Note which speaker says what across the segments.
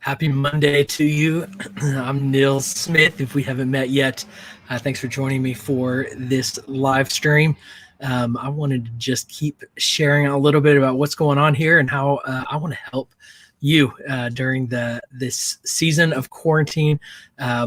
Speaker 1: Happy Monday to you. I'm Nils Smith. If we haven't met yet, thanks for joining me for this live stream. I wanted to just keep sharing a little bit about what's going on here and how I want to help you during this season of quarantine.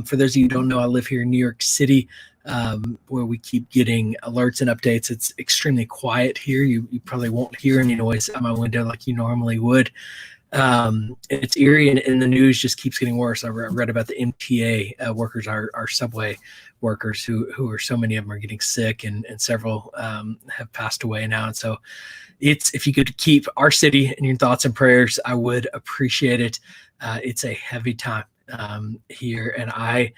Speaker 1: For those of you who don't know, I live here in New York City, where we keep getting alerts and updates. It's extremely quiet here. You probably won't hear any noise out my window like you normally would. It's eerie, and the news just keeps getting worse. I read about the MTA workers, our subway workers, who are, so many of them are getting sick, and several have passed away now. And so if you could keep our city in your thoughts and prayers, I would appreciate it. It's a heavy time here, and I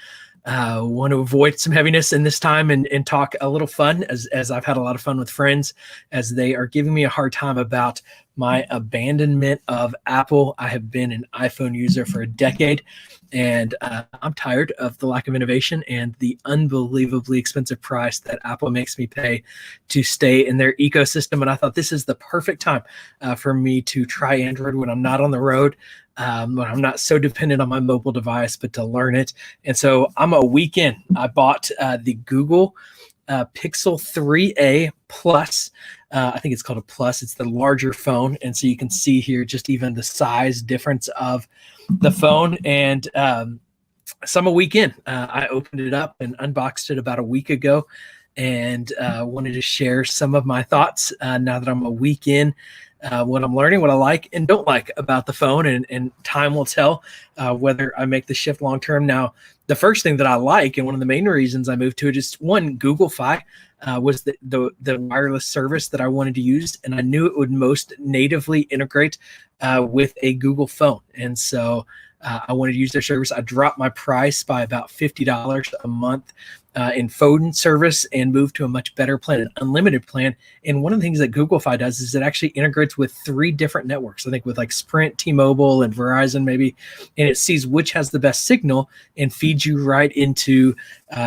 Speaker 1: want to avoid some heaviness in this time and talk a little fun, as I've had a lot of fun with friends as they are giving me a hard time about my abandonment of Apple. I have been an iPhone user for a decade, and I'm tired of the lack of innovation and the unbelievably expensive price that Apple makes me pay to stay in their ecosystem. And I thought this is the perfect time for me to try Android when I'm not on the road, when I'm not so dependent on my mobile device, but to learn it. And so I'm a week in. I bought the Google Pixel 3a Plus. I think it's called a Plus. It's the larger phone. And so you can see here just even the size difference of the phone. And so I'm a week in. I opened it up and unboxed it about a week ago, and wanted to share some of my thoughts now that I'm a week in. What I'm learning, what I like and don't like about the phone, and time will tell whether I make the shift long term. Now, the first thing that I like, and one of the main reasons I moved to it, is one, Google Fi was the wireless service that I wanted to use, and I knew it would most natively integrate with a Google phone. And so I wanted to use their service. I dropped my price by about $50 a month in phone service and moved to a much better plan, an unlimited plan. And one of the things that Google Fi does is it actually integrates with 3 different networks. I think with like Sprint, T-Mobile, and Verizon maybe, and it sees which has the best signal and feeds you right into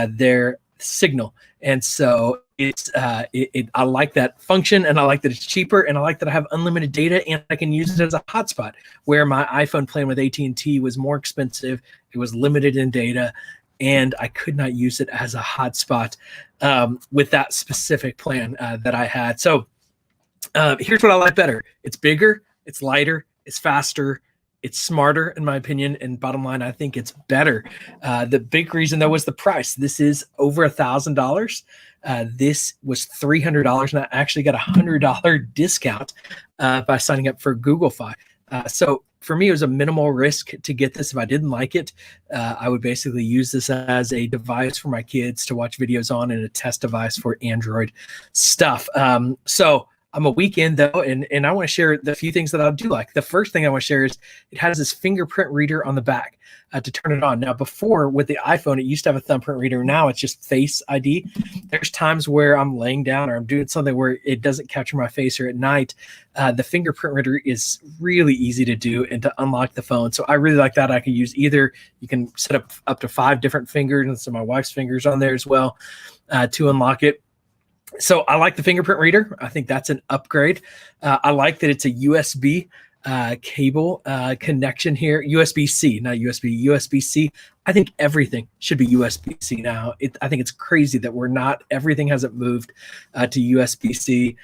Speaker 1: their signal. And so I like that function, and I like that it's cheaper, and I like that I have unlimited data, and I can use it as a hotspot, where my iPhone plan with AT&T was more expensive. It was limited in data, and I could not use it as a hotspot with that specific plan that I had. So here's what I like better. It's bigger, it's lighter, it's faster, it's smarter, in my opinion, and bottom line, I think it's better. The big reason, though, was the price. This is over $1,000. This was $300, and I actually got a $100 discount by signing up for Google Fi. So for me, it was a minimal risk to get this. If I didn't like it, I would basically use this as a device for my kids to watch videos on, and a test device for Android stuff. So I'm a week in, though, and I want to share the few things that I do like. The first thing I want to share is it has this fingerprint reader on the back to turn it on. Now, before with the iPhone, it used to have a thumbprint reader. Now it's just Face ID. There's times where I'm laying down or I'm doing something where it doesn't capture my face, or at night. The fingerprint reader is really easy to do and to unlock the phone. So I really like that. I can use either. You can set up to 5 different fingers, and so my wife's fingers on there as well to unlock it. So I like the fingerprint reader. I think that's an upgrade. I like that it's a USB cable connection here. USB-C, not USB, USB-C. I think everything should be USB-C now. I think it's crazy that everything hasn't moved to USB-C.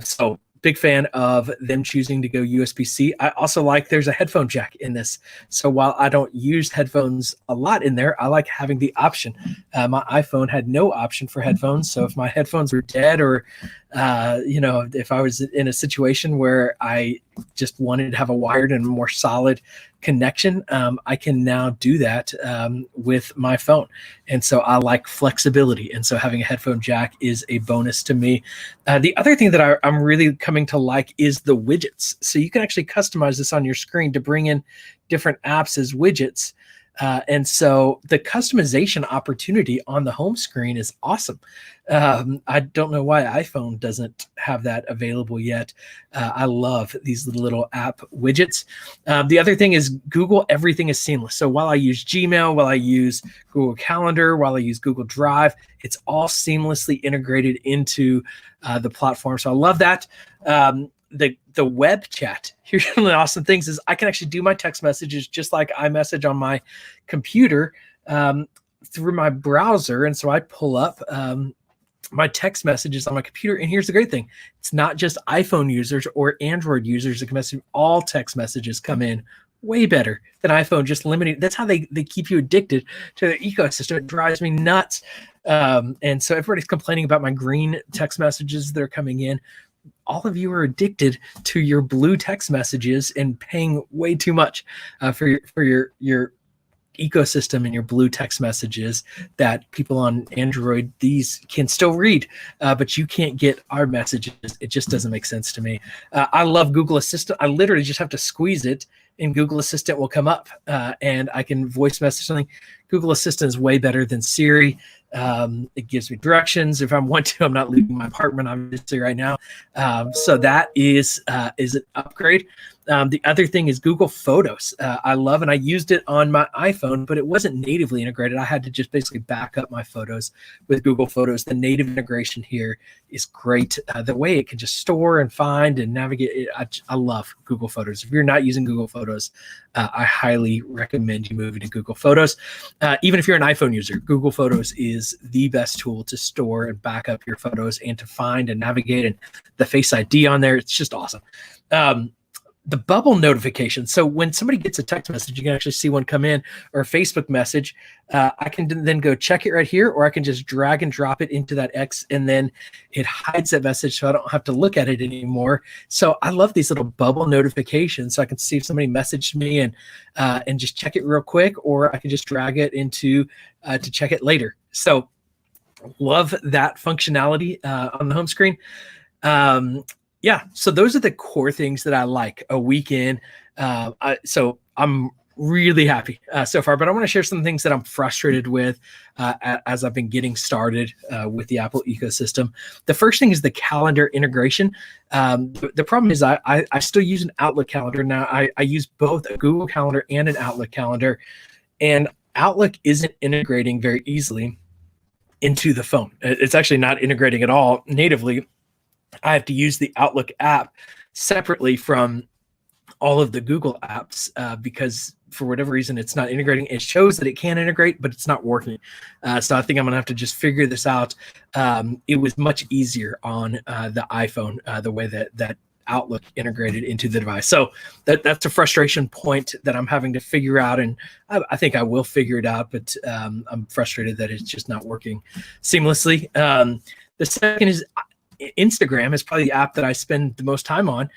Speaker 1: So big fan of them choosing to go USB-C. I also like there's a headphone jack in this. So while I don't use headphones a lot in there, I like having the option. My iPhone had no option for headphones. So if my headphones were dead, or if I was in a situation where I just wanted to have a wired and more solid connection, I can now do that with my phone. And so I like flexibility. And so having a headphone jack is a bonus to me. The other thing that I'm really coming to like is the widgets. So you can actually customize this on your screen to bring in different apps as widgets. And so the customization opportunity on the home screen is awesome. I don't know why iPhone doesn't have that available yet. I love these little app widgets. The other thing is Google, everything is seamless. So while I use Gmail, while I use Google Calendar, while I use Google Drive, it's all seamlessly integrated into the platform. So I love that. The the web chat. Here's one of the awesome things is I can actually do my text messages just like iMessage on my computer through my browser. And so I pull up my text messages on my computer. And here's the great thing. It's not just iPhone users or Android users that can message. All text messages come in way better than iPhone, just limiting. That's how they keep you addicted to the ecosystem. It drives me nuts. And so everybody's complaining about my green text messages that are coming in. All of you are addicted to your blue text messages and paying way too much for your ecosystem and your blue text messages that people on Android these can still read, but you can't get our messages. It just doesn't make sense to me. I love Google Assistant. I literally just have to squeeze it and Google Assistant will come up and I can voice message something. Google Assistant is way better than Siri. It gives me directions if I want to. I'm not leaving my apartment obviously right now. So that is an upgrade. The other thing is Google Photos. I love, and I used it on my iPhone, but it wasn't natively integrated. I had to just basically back up my photos with Google Photos. The native integration here is great. The way it can just store and find and navigate. I love Google Photos. If you're not using Google Photos, I highly recommend you moving to Google Photos. Even if you're an iPhone user, Google Photos is the best tool to store and back up your photos and to find and navigate, and the Face ID on there. It's just awesome. The bubble notification. So when somebody gets a text message, you can actually see one come in, or a Facebook message. I can then go check it right here, or I can just drag and drop it into that X, and then it hides that message so I don't have to look at it anymore. So I love these little bubble notifications, so I can see if somebody messaged me and just check it real quick, or I can just drag it into to check it later. So love that functionality on the home screen. Yeah, so those are the core things that I like a week in. So I'm really happy so far, but I want to share some things that I'm frustrated with as I've been getting started with the Apple ecosystem. The first thing is the calendar integration. The problem is I still use an Outlook calendar. Now I use both a Google Calendar and an Outlook calendar, and Outlook isn't integrating very easily into the phone. It's actually not integrating at all natively. I have to use the Outlook app separately from all of the Google apps because for whatever reason, it's not integrating. It shows that it can integrate, but it's not working. So I think I'm going to have to just figure this out. It was much easier on the iPhone, the way that Outlook integrated into the device. So that's a frustration point that I'm having to figure out. And I think I will figure it out, but I'm frustrated that it's just not working seamlessly. The second is Instagram is probably the app that I spend the most time on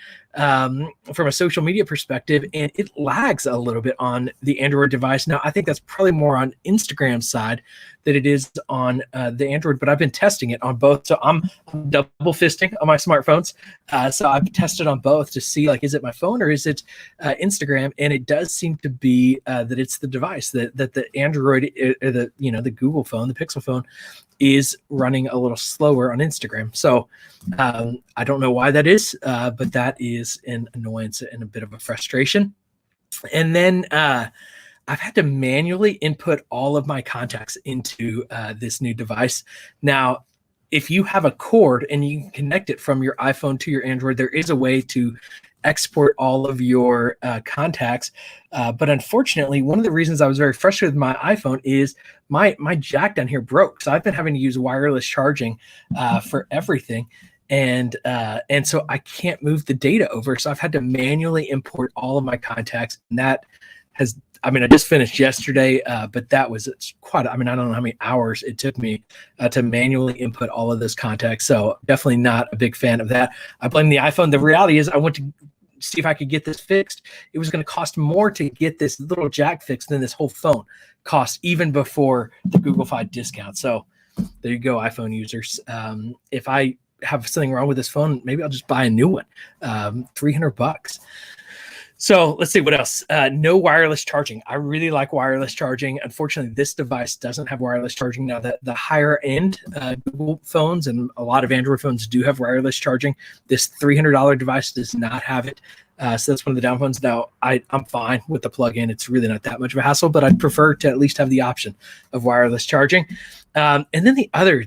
Speaker 1: from a social media perspective, and it lags a little bit on the Android device. Now, I think that's probably more on Instagram's side than it is on the Android, but I've been testing it on both. So I'm double fisting on my smartphones. So I've tested on both to see, like, is it my phone or is it Instagram? And it does seem to be that it's the device, that the Android, or the Google phone, the Pixel phone, is running a little slower on Instagram. So I don't know why that is, but that is an annoyance and a bit of a frustration. And then I've had to manually input all of my contacts into this new device. Now, if you have a cord and you can connect it from your iPhone to your Android, there is a way to export all of your contacts. But unfortunately, one of the reasons I was very frustrated with my iPhone is my jack down here broke. So I've been having to use wireless charging for everything. And so I can't move the data over. So I've had to manually import all of my contacts. And that has, I just finished yesterday, but that was quite, I don't know how many hours it took me to manually input all of those contacts. So definitely not a big fan of that. I blame the iPhone. The reality is I went to see if I could get this fixed. It was going to cost more to get this little jack fixed than this whole phone cost, even before the Google Fi discount. So there you go, iPhone users. If I have something wrong with this phone, maybe I'll just buy a new one. $300. So let's see what else. No wireless charging. I really like wireless charging. Unfortunately, this device doesn't have wireless charging. Now, the higher end Google phones and a lot of Android phones do have wireless charging. This $300 device does not have it. So that's one of the down phones. Now, I'm fine with the plug-in. It's really not that much of a hassle, but I'd prefer to at least have the option of wireless charging. And then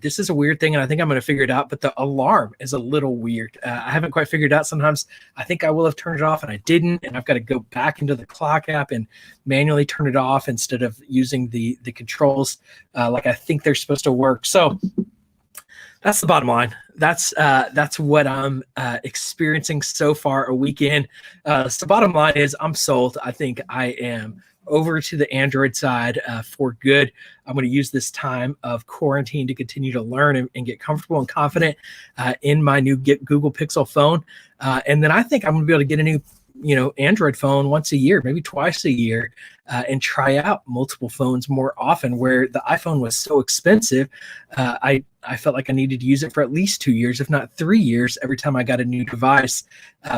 Speaker 1: this is a weird thing, and I think I'm going to figure it out, but the alarm is a little weird. I haven't quite figured it out. Sometimes I think I will have turned it off, and I didn't, and I've got to go back into the clock app and manually turn it off instead of using the controls like I think they're supposed to work. So that's the bottom line. That's what I'm experiencing so far a weekend. So bottom line is I'm sold. I think I am over to the Android side for good. I'm going to use this time of quarantine to continue to learn and get comfortable and confident in my new Google Pixel phone. And then I think I'm going to be able to get a new Android phone once a year, maybe twice a year, and try out multiple phones more often. Where the iPhone was so expensive, I felt like I needed to use it for at least 2 years, if not 3 years, every time I got a new device.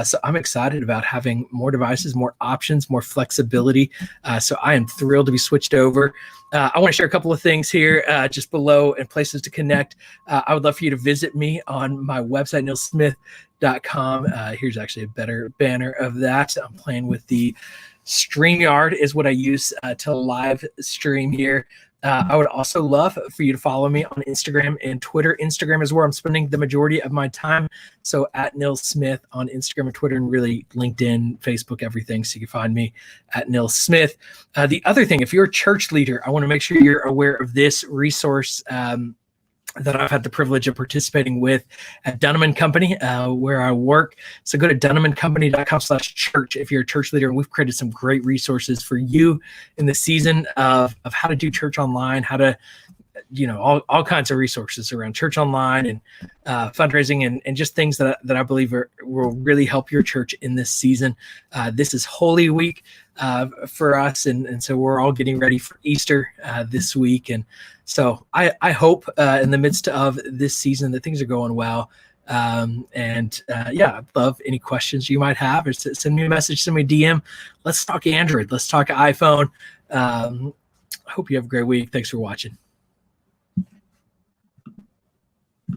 Speaker 1: So I'm excited about having more devices, more options, more flexibility. So I am thrilled to be switched over. I want to share a couple of things here just below and places to connect. I would love for you to visit me on my website, nilssmith.com. Here's actually a better banner of that. I'm playing with the StreamYard is what I use to live stream here. I would also love for you to follow me on Instagram and Twitter. Instagram is where I'm spending the majority of my time. So at Nils Smith on Instagram and Twitter, and really LinkedIn, Facebook, everything. So you can find me at Nils Smith. The other thing, if you're a church leader, I want to make sure you're aware of this resource that I've had the privilege of participating with at Dunham & Company, where I work. So go to dunhamandcompany.com/church if you're a church leader. And we've created some great resources for you in the season of how to do church online, how to, all kinds of resources around church online and fundraising and just things that I believe will really help your church in this season. This is Holy Week for us. And so we're all getting ready for Easter this week. And so I hope in the midst of this season that things are going well. I'd love any questions you might have, or send me a message, send me a DM. Let's talk Android. Let's talk iPhone. Hope you have a great week. Thanks for watching.